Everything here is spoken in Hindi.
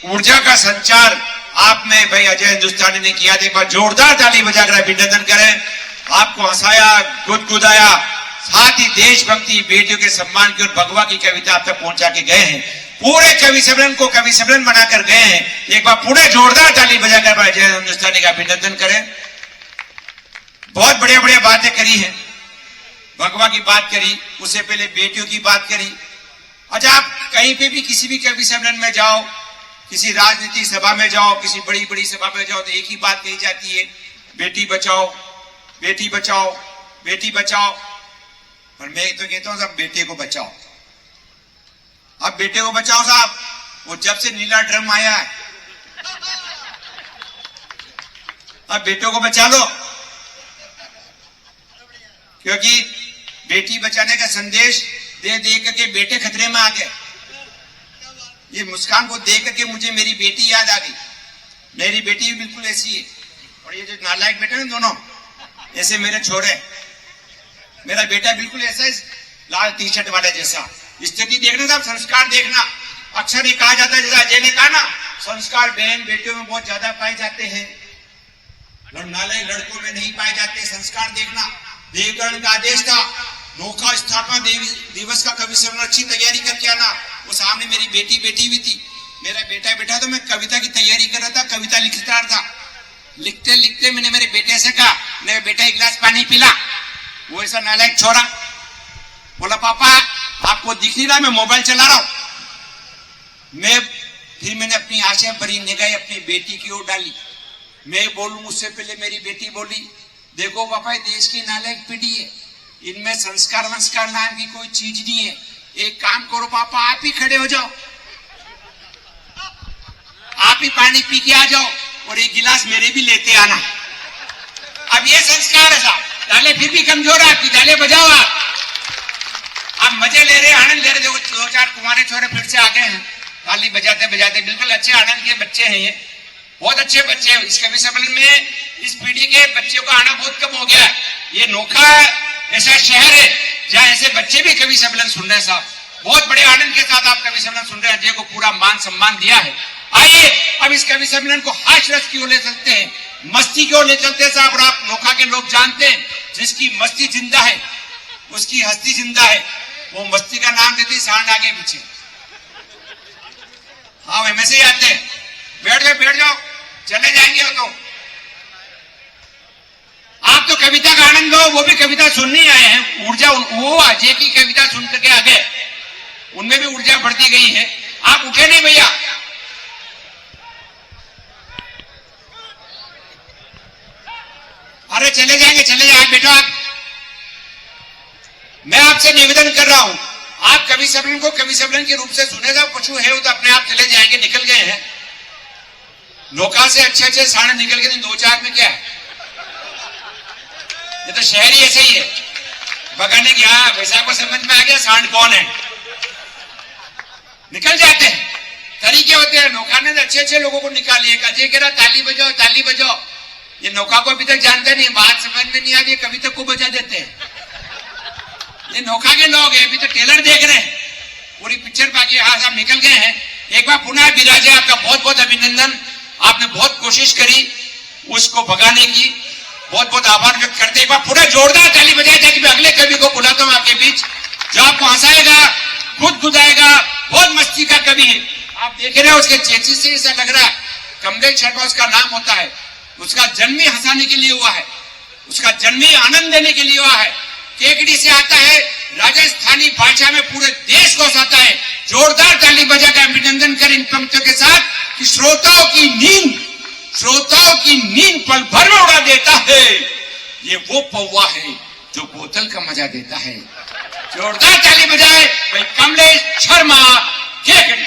ऊर्जा का संचार आप में भाई अजय हिंदुस्तानी ने किया। एक बार जोरदार ताली बजाकर अभिनंदन करें। आपको हंसाया, गुदगुदाया, साथ ही देशभक्ति, बेटियों के सम्मान की और भगवा की कविता आप तक पहुंचा के गए हैं। पूरे कवि सम्मेलन को कवि सम्मेलन बनाकर गए हैं। एक बार पूरे जोरदार ताली बजाकर अजय हिंदुस्तानी का अभिनंदन करें। बहुत बढ़िया बढ़िया बातें करी हैं। भगवा की बात करी, उससे पहले बेटियों की बात करी। अच्छा, आप कहीं पे भी किसी भी कवि सम्मेलन में जाओ, किसी राजनीतिक सभा में जाओ, किसी बड़ी बड़ी सभा में जाओ, तो एक ही बात कही जाती है, बेटी बचाओ, बेटी बचाओ, बेटी बचाओ। और मैं तो कहता हूं साहब, बेटे को बचाओ। अब बेटे को बचाओ साहब, वो जब से नीला ड्रम आया है, अब बेटों को बचा लो, क्योंकि बेटी बचाने का संदेश दे दे करके बेटे खतरे में आ गए। ये मुस्कान को देख करके मुझे मेरी बेटी याद आ गई। मेरी बेटी भी बिल्कुल ऐसी है, और ये जो नालायक बेटे हैं दोनों, ऐसे मेरे छोरे। मेरा बेटा बिल्कुल ऐसा है, लाल टी शर्ट वाले जैसा। स्थिति देखना साहब, संस्कार देखना। अक्सर ये कहा जाता है, जैसा अजय ने कहा ना, संस्कार बहन बेटियों में बहुत ज्यादा पाए जाते हैं, नालायक लड़कों में नहीं पाए जाते। संस्कार देखना। देवगण का आदेश था, नौका स्थापना दिवस का कवि सम्मेलन अच्छी तैयारी करके आना। वो सामने मेरी बेटी बैठी हुई थी, मेरा बेटा बैठा, तो मैं कविता की तैयारी कर रहा था, कविता लिखता था। लिखते लिखते मैंने मेरे बेटे से कहा, मेरे बेटा एक गिलास पानी पिला। वो ऐसा नालायक छोरा बोला, पापा आपको दिख नहीं रहा मैं मोबाइल चला रहा हूं। फिर मैंने अपनी आशा भरी निगाह अपनी बेटी की ओर डाली। मैं बोलूं उससे पहले मेरी बेटी बोली, देखो पापा, देश की नालायक पीढ़ी है, इनमें संस्कार वंस्कार नाम की कोई चीज नहीं है। एक काम करो पापा, आप ही खड़े हो जाओ, आप ही पानी पी के आ जाओ, और एक गिलास मेरे भी लेते आना। अब ये संस्कार है साहब। ताले फिर भी कमजोर है आपकी, ताले बजाओ आप मजे ले रहे, आनंद ले रहे। देखो 2-4 कुमारे छोरे फिर से आ गए हैं, ताली बजाते बजाते। बिल्कुल अच्छे आनंद के बच्चे हैं, ये बहुत अच्छे बच्चे हैं। इस कवि सम्मेलन में इस पीढ़ी के बच्चों का आना बहुत कम हो गया है। ये नोखा ऐसा शहर है जहाँ ऐसे बच्चे भी कवि सम्मेलन सुन रहे हैं साहब। बहुत बड़े आनंद के साथ आप कवि सम्मेलन सुन रहे हैं। अजय को पूरा मान सम्मान दिया है। आइए अब इस कवि सम्मेलन को हास्य रस की ओर ले चलते हैं, मस्ती की ओर ले चलते हैं साहब। और आप नोखा के लोग जानते हैं, जिसकी मस्ती जिंदा है उसकी हस्ती जिंदा है। वो मस्ती का नाम देते सांड आगे पीछे। हाँ वे में से ही आते हैं। बैठ जाओ, चले जाएंगे हो तो। आप तो कविता का आनंद लो, वो भी कविता सुनने आए हैं। ऊर्जा, वो अजय की कविता सुन करके आ गए, उनमें भी ऊर्जा बढ़ती गई है। आप उठे नहीं भैया, अरे चले जाएंगे बेटा। आप, मैं आपसे निवेदन कर रहा हूं, आप कवि सम्मेलन को कवि सम्मेलन के रूप से सुने जाओ। पशु है वो तो अपने आप चले जाएंगे, निकल गए हैं। नौका से अच्छे साढ़े निकल गए, 2-4 में क्या है, ये तो शहरी ऐसे ही है। बगाने की, हाँ वैसा को समझ में आ गया सांड कौन है, निकल जाते हैं। तरीके होते हैं। नौका ने अच्छे लोगों को निकालिए। अजय कह रहा ताली बजाओ, ताली बजाओ। ये नौका को अभी तक जानते नहीं, बात समझ में नहीं आ रही, कभी तक को बजा देते हैं। ये नौका के लोग हैं, अभी तो टेलर देख रहे हैं, पूरी पिक्चर बाकी। हाँ साहब निकल गए हैं। एक बार पुनः विराजे, आपका बहुत बहुत अभिनंदन। आपने बहुत कोशिश करी उसको भगाने की, बहुत बहुत आभार व्यक्त करते। एक बार पूरा जोरदार ताली बजाए ताकि मैं अगले कवि को बुलाता हूं आपके बीच, जो आपको हंसाएगा, गुदगुदाएगा। बहुत मस्ती का कवि है, आप देख रहे हैं। उसके चेहरे से ऐसा लग रहा है कमलेश शर्मा उसका नाम होता है। उसका जन्म ही हंसाने के लिए हुआ है, उसका जन्म ही आनंद देने के लिए हुआ है। केकड़ी से आता है, राजस्थानी भाषा में पूरे देश को हंसाता है। जोरदार ताली बजाकर अभिनंदन करें इन पंक्तियों के साथ कि श्रोताओं की नींद पल भर में उड़ा देता है। ये वो पौवा है जो बोतल का मजा देता है। जोरदार ताली बजाए भाई कमलेश शर्मा केकड़ी।